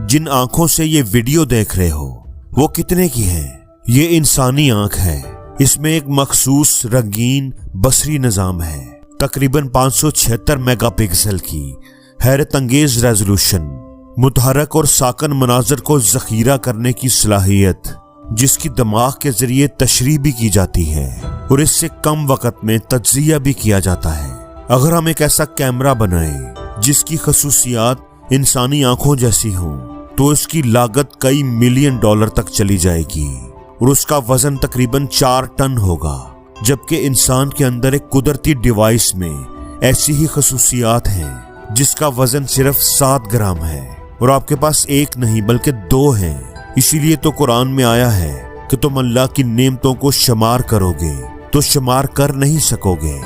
जिन आंखों से ये वीडियो देख रहे हो वो कितने की है? ये इंसानी आंख है। इसमें एक मखसूस रंगीन बसरी निजाम है, तकरीबन 576 मेगापिक्सल की हैरत अंगेज रेजोल्यूशन, मुतहरक और साकन मनाजर को जखीरा करने की सलाहियत, जिसकी दिमाग के जरिए तशरीह भी की जाती है और इससे कम वक्त में तज्जिया भी किया जाता है। अगर हम एक ऐसा कैमरा बनाएं जिसकी खसूसियात इंसानी आंखों जैसी हों तो इसकी लागत कई मिलियन डॉलर तक चली जाएगी और उसका वजन तकरीबन 4 टन होगा, जबकि इंसान के अंदर एक कुदरती डिवाइस में ऐसी ही खसूसियात हैं जिसका वजन सिर्फ 7 ग्राम है और आपके पास एक नहीं बल्कि 2 हैं। इसीलिए तो कुरान में आया है कि तुम अल्लाह की नेमतों को शुमार करोगे तो शुमार कर नहीं सकोगे।